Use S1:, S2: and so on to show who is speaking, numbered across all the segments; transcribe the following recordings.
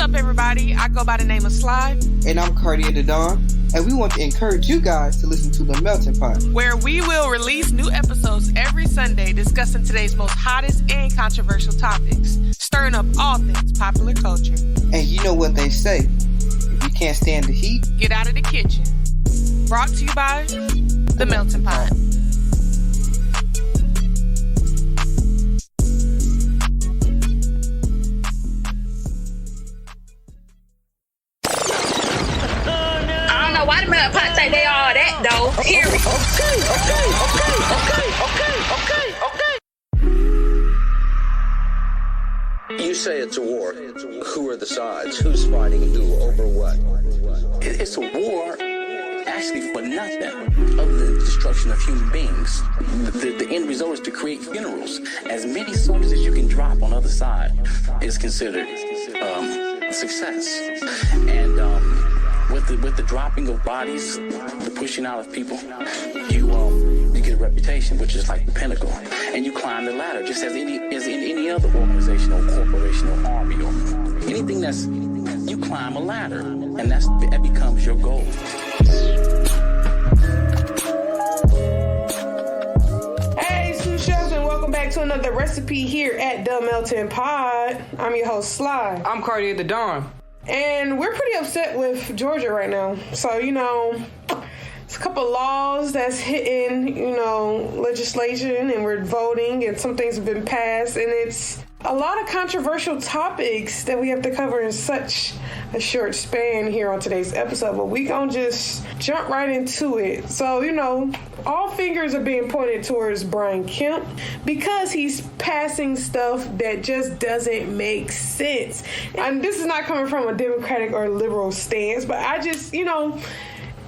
S1: up, everybody? I go by the name of Sly.
S2: And I'm Cardi the Dawn. And we want to encourage you guys to listen to The Melting Pot,
S1: where we will release new episodes every Sunday discussing today's most hottest and controversial topics, stirring up all things popular culture.
S2: And you know what they say, if you can't stand the heat,
S1: get out of the kitchen. Brought to you by The Melting Pot.
S3: Why the Melting Pot think they all that though? Here we go.
S4: Okay. You say it's a war. Who are the sides? Who's fighting who over what?
S5: It's a war actually for nothing other than the destruction of human beings. The end result is to create funerals. As many soldiers as you can drop on the other side is considered a success. And with the dropping of bodies, the pushing out of people, you get a reputation, which is like the pinnacle, and you climb the ladder, just as in any other organization or corporation or army or anything you climb a ladder, and that becomes your goal.
S1: Hey, Sue Shells, and welcome back to another recipe here at The Melting Pot. I'm your host, Sly.
S6: I'm Cardi the Dawn.
S1: And we're pretty upset with Georgia right now. So, it's a couple of laws that's hitting, legislation, and we're voting, and some things have been passed, and it's a lot of controversial topics that we have to cover in such a short span here on today's episode, but we gonna just jump right into it. So, all fingers are being pointed towards Brian Kemp because he's passing stuff that just doesn't make sense. And this is not coming from a Democratic or liberal stance, but I just,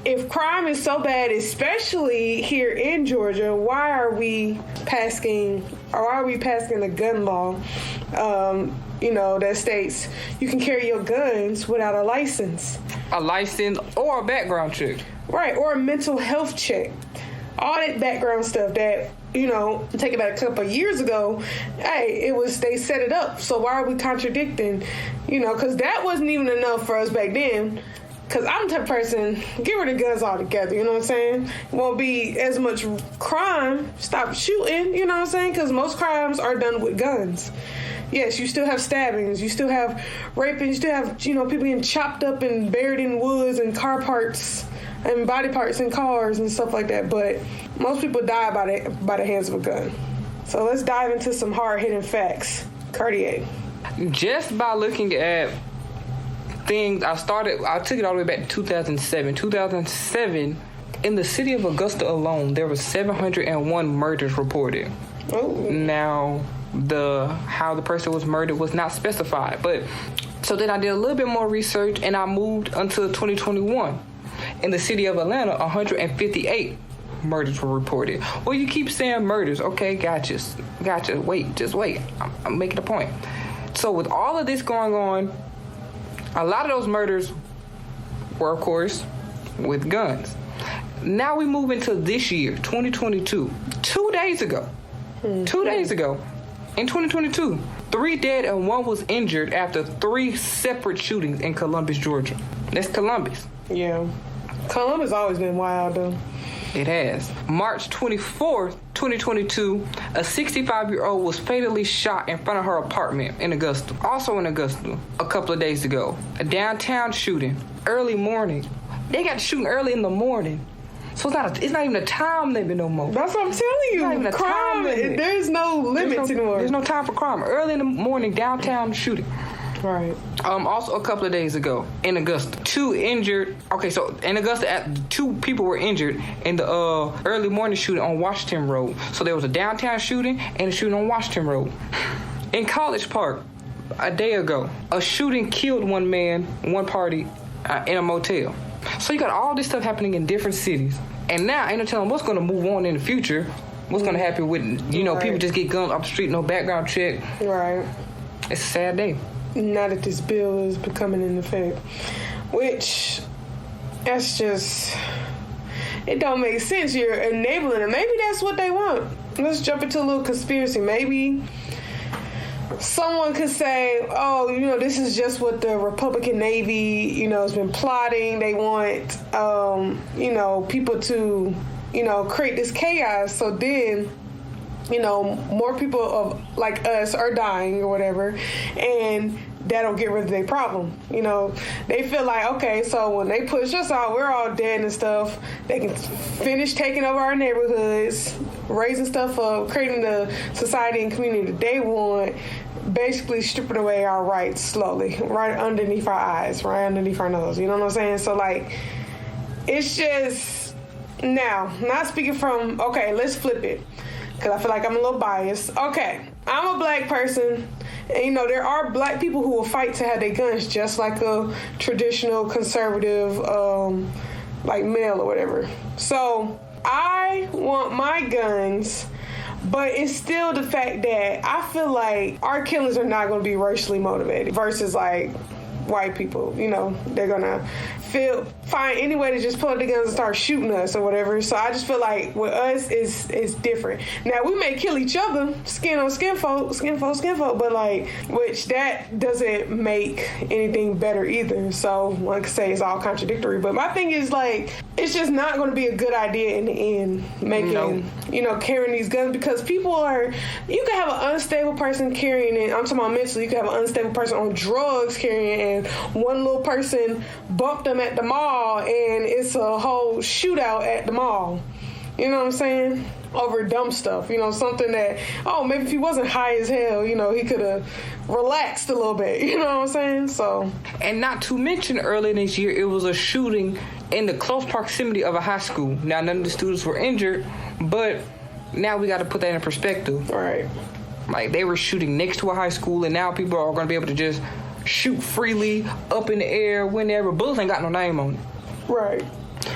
S1: if crime is so bad, especially here in Georgia, why are we passing a gun law, that states you can carry your guns without a license?
S6: A license or a background check.
S1: Right, or a mental health check. All that background stuff that, take it back a couple of years ago, they set it up. So why are we contradicting? Because that wasn't even enough for us back then. Because I'm the type of person, get rid of guns altogether, you know what I'm saying? It won't be as much crime, stop shooting, you know what I'm saying? Because most crimes are done with guns. Yes, you still have stabbings, you still have raping, you still have, people getting chopped up and buried in woods and car parts and body parts in cars and stuff like that. But most people die by the hands of a gun. So let's dive into some hard-hitting facts. Cartier.
S6: Just by looking at things, I took it all the way back to 2007. 2007, in the city of Augusta alone, there were 701 murders reported.
S1: Oh.
S6: Now, how the person was murdered was not specified, but so then I did a little bit more research and I moved until 2021. In the city of Atlanta, 158 murders were reported. Well, you keep saying murders. Okay, gotcha. Just wait. I'm making a point. So with all of this going on, a lot of those murders were, of course, with guns. Now we move into this year, 2022. 2 days ago, in 2022, 3 dead and 1 was injured after 3 separate shootings in Columbus, Georgia. That's Columbus.
S1: Yeah. Columbus always been wild, though.
S6: It has. March 24th, 2022, a 65-year-old was fatally shot in front of her apartment in Augusta. Also in Augusta, a couple of days ago, a downtown shooting, early morning. They got shooting early in the morning. So it's not even a time limit no more.
S1: That's what I'm telling you.
S6: Not even a time limit.
S1: There's no limits anymore.
S6: There's no time for crime. Early in the morning, downtown shooting.
S1: Right.
S6: Also, a couple of days ago in Augusta, 2 injured. Okay, so in Augusta, 2 people were injured in the early morning shooting on Washington Road. So there was a downtown shooting and a shooting on Washington Road. In College Park, a day ago, a shooting killed one man, one party in a motel. So you got all this stuff happening in different cities. And now, ain't no telling what's going to move on in the future. What's going to happen with,
S1: right.
S6: People just get guns off the street, no background check.
S1: Right.
S6: It's a sad day.
S1: Now that this bill is becoming in effect. Which, that's just, it don't make sense. You're enabling it. Maybe that's what they want. Let's jump into a little conspiracy. Maybe someone could say, oh, this is just what the Republican Navy, has been plotting. They want, people to, create this chaos. So then, more people of like us are dying or whatever, and that'll get rid of their problem. They feel like, okay, so when they push us out, we're all dead and stuff. They can finish taking over our neighborhoods, raising stuff up, creating the society and community that they want, basically stripping away our rights slowly, right underneath our eyes, right underneath our nose. You know what I'm saying? So, like, it's just, now, not speaking from, okay, let's flip it, because I feel like I'm a little biased. Okay, I'm a black person, and, there are black people who will fight to have their guns just like a traditional conservative, like, male or whatever. So, I want my guns, but it's still the fact that I feel like our killings are not going to be racially motivated versus, like, white people. They're going to find any way to just pull out the guns and start shooting us or whatever. So I just feel like with us, it's different. Now, we may kill each other, skin on skin folk, but, like, which that doesn't make anything better either. So one could say it's all contradictory. But my thing is, like, it's just not going to be a good idea in the end, making, carrying these guns, because people are, you can have an unstable person carrying it. I'm talking about mentally. You can have an unstable person on drugs carrying it, and one little person bumped them at the mall, and it's a whole shootout at the mall. You know what I'm saying? Over dumb stuff. Something that, maybe if he wasn't high as hell, he could have relaxed a little bit. You know what I'm saying? So. And
S6: not to mention, earlier this year, it was a shooting in the close proximity of a high school. Now, none of the students were injured, but now we got to put that in perspective.
S1: Right.
S6: Like, they were shooting next to a high school, and now people are going to be able to just shoot freely up in the air whenever. Bullets ain't got no name on it.
S1: Right.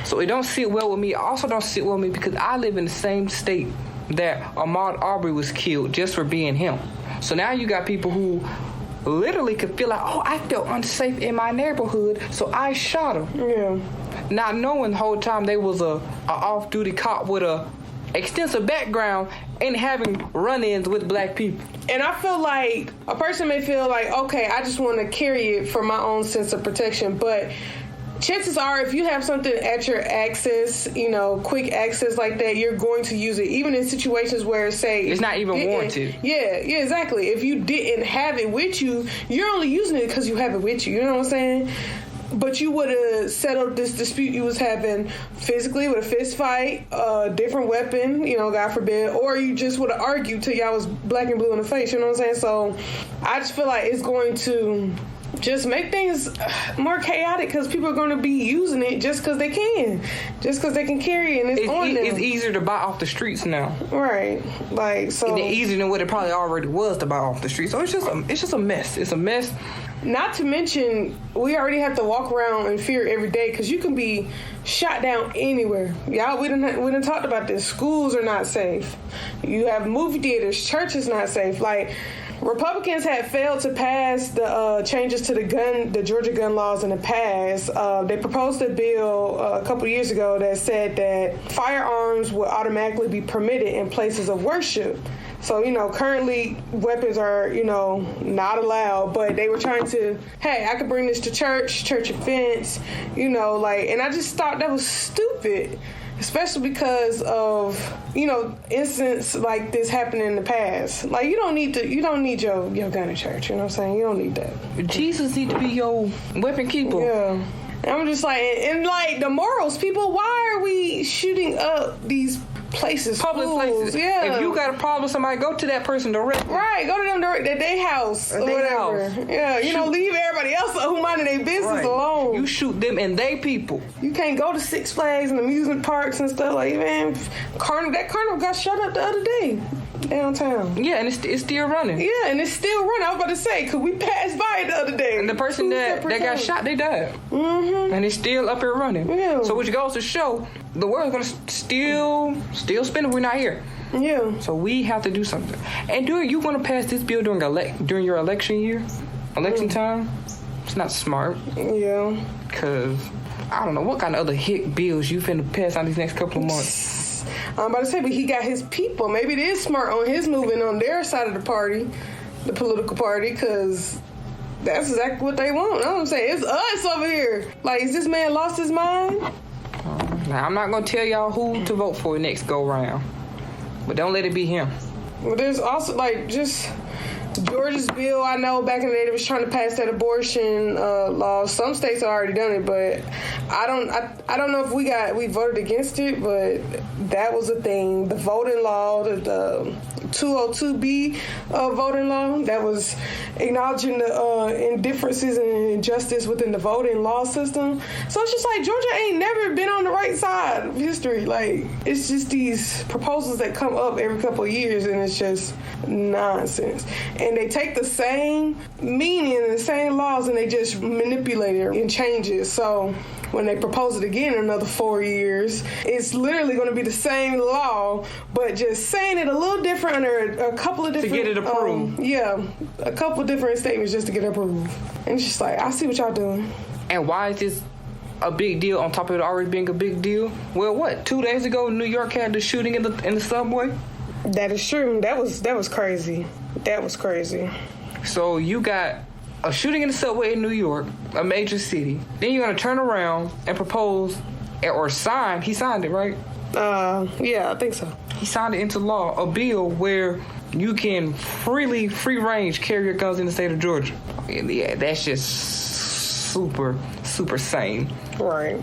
S6: So it don't sit well with me. It also don't sit well with me because I live in the same state that Ahmaud Arbery was killed just for being him. So now you got people who literally could feel like, I felt unsafe in my neighborhood, so I shot him.
S1: Yeah.
S6: Not knowing the whole time they was a off-duty cop with a extensive background and having run-ins with black people.
S1: And I feel like a person may feel like, okay, I just want to carry it for my own sense of protection, but chances are, if you have something at your access, quick access like that, you're going to use it, even in situations where, say,
S6: it's not even warranted.
S1: Yeah, exactly. If you didn't have it with you, you're only using it because you have it with you. You know what I'm saying? But you would have settled this dispute you was having physically with a fist fight, a different weapon, God forbid, or you just would have argued till y'all was black and blue in the face, you know what I'm saying? So I just feel like it's going to just make things more chaotic because people are going to be using it just because they can. Just because they can carry it and it's on them.
S6: It's easier to buy off the streets now.
S1: Right. Like, so.
S6: It's easier than what it probably already was to buy off the streets. So it's just a mess. It's a mess.
S1: Not to mention, we already have to walk around in fear every day because you can be shot down anywhere. Y'all, we done talked about this. Schools are not safe. You have movie theaters. Church is not safe. Like, Republicans had failed to pass the changes to the Georgia gun laws in the past. They proposed a bill a couple years ago that said that firearms would automatically be permitted in places of worship. So, currently weapons are, not allowed, but they were trying to, hey, I could bring this to church events, and I just thought that was stupid, especially because of, incidents like this happening in the past. Like, you don't need your gun in church, you know what I'm saying? You don't need that.
S6: Jesus need to be your weapon keeper.
S1: Yeah. And I'm just like, and like the morals, people, why are we shooting up these places,
S6: public
S1: schools?
S6: Places?
S1: Yeah.
S6: If you got a problem with somebody, go to that person directly.
S1: Right, go to them directly, at their house or whatever. House. Yeah, leave everybody else who minding their business alone.
S6: You shoot them and they people.
S1: You can't go to Six Flags and amusement parks and stuff like that. That carnival got shut up the other day. Downtown.
S6: Yeah, and it's still running.
S1: Yeah, and it's still running. I was about to say, because we passed by it the other day.
S6: And the person that got shot, they died.
S1: Mm-hmm.
S6: And it's still up here running.
S1: Yeah. So
S6: which goes to show the world's going to still spin if we're not here.
S1: Yeah.
S6: So we have to do something. And you want to pass this bill during your election year? Election time? It's not smart.
S1: Yeah.
S6: Because I don't know what kind of other hit bills you finna pass on these next couple of months.
S1: I'm about to say, but he got his people. Maybe it is smart on his moving on their side of the party the political party, because that's exactly what they want. I'm saying, it's us over here. Like, is this man lost his mind?
S6: Now, I'm not going to tell y'all who to vote for next go round, but don't let it be him.
S1: Well, there's also, like, just Georgia's bill. I know back in the day they was trying to pass that abortion law. Some states have already done it, but I don't know if we voted against it, but that was a thing. The voting law, the 202B voting law, that was acknowledging the indifferences and injustice within the voting law system. So it's just like Georgia ain't never been on the right side of history. Like, it's just these proposals that come up every couple of years, and it's just nonsense. And they take the same meaning and the same laws and they just manipulate it and change it. So when they propose it again in another 4 years, it's literally going to be the same law, but just saying it a little different under a couple of different...
S6: To get it approved.
S1: A couple of different statements just to get it approved. And it's just like, I see what y'all doing.
S6: And why is this a big deal on top of it already being a big deal? Well, what, 2 days ago, New York had the shooting in the subway?
S1: That is true. That was crazy. That was crazy.
S6: So you got a shooting in the subway in New York, a major city. Then you're going to turn around and propose or sign. He signed it, right?
S1: Yeah, I think so.
S6: He signed it into law, a bill where you can free range carry your guns in the state of Georgia. Yeah, that's just super, super sane.
S1: Right.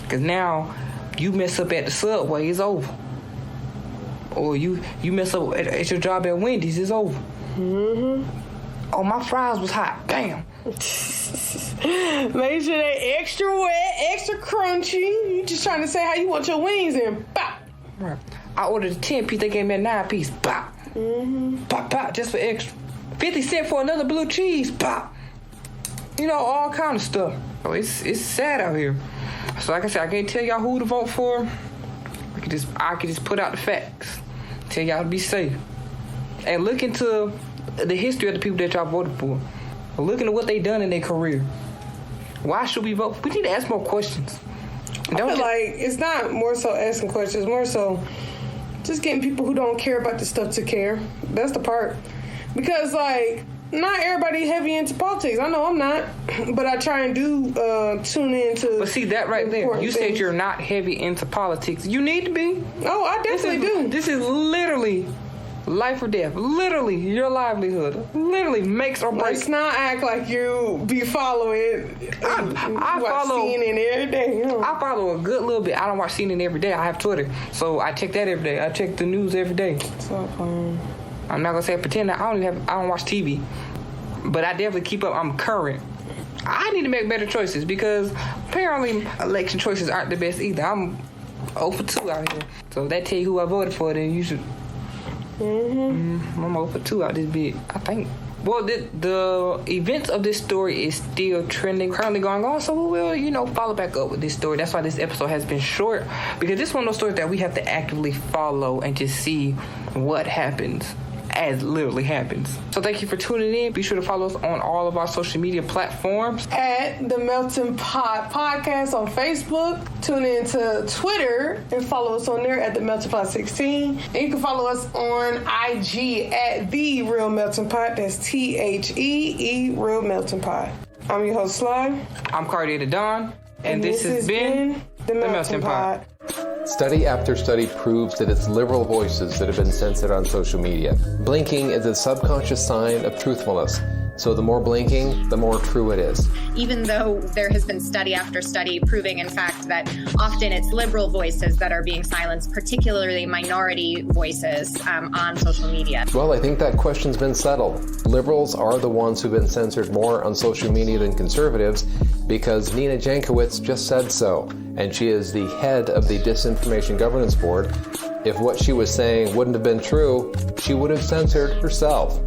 S6: Because now you mess up at the subway, it's over. Or you mess up at your job at Wendy's, it's over.
S1: Mm-hmm.
S6: Oh, my fries was hot. Damn.
S1: Make sure they extra wet, extra crunchy. You just trying to say how you want your wings in. Bop.
S6: Right. I ordered a 10-piece. They gave me a 9-piece. Bop.
S1: Mm-hmm.
S6: Pop, pop, just for extra. 50 cents for another blue cheese. Pop. You know, all kind of stuff. Oh, it's sad out here. So like I said, I can't tell y'all who to vote for. I could just put out the facts. Tell y'all to be safe. And look into the history of the people that y'all voted for. Look into what they done in their career. Why should we vote? We need to ask more questions.
S1: I feel like it's not more so asking questions, more so just getting people who don't care about this stuff to care. That's the part. Because, like, not everybody heavy into politics. I know I'm not. But I try and tune into...
S6: But see, that right there. You said you're not heavy into politics. You need to be.
S1: Oh, I definitely do.
S6: This is literally life or death. Literally your livelihood. Literally makes or breaks.
S1: Let's not act like you be following.
S6: I follow
S1: CNN every day.
S6: I follow a good little bit. I don't watch CNN every day. I have Twitter, so I check that every day. I check the news every day.
S1: So,
S6: I'm not gonna say pretend that I don't watch TV, but I definitely keep up. I'm current. I need to make better choices because apparently election choices aren't the best either. I'm 0 for 2 out here. So if that tell you who I voted for, then you should. I'm 0 for 2 out this bit, I think. Well, the events of this story is still trending, currently going on, so we will, follow back up with this story. That's why this episode has been short, because this is one of those stories that we have to actively follow and just see what happens as literally happens. So thank you for tuning in. Be sure to follow us on all of our social media platforms.
S1: At The Melting Pot Podcast on Facebook. Tune in to Twitter and follow us on there at The Melting Pot 16. And you can follow us on IG at The Real Melting Pot. That's THEE Real Melting Pot. I'm your host, Sly.
S6: I'm Cardi the Don. And this has been The Melting Pot.
S7: Study after study proves that it's liberal voices that have been censored on social media. Blinking is a subconscious sign of truthfulness. So the more blinking, the more true it is.
S8: Even though there has been study after study proving, in fact, that often it's liberal voices that are being silenced, particularly minority voices on social media.
S7: Well, I think that question's been settled. Liberals are the ones who've been censored more on social media than conservatives because Nina Jankowicz just said so, and she is the head of the Disinformation Governance Board. If what she was saying wouldn't have been true, she would have censored herself.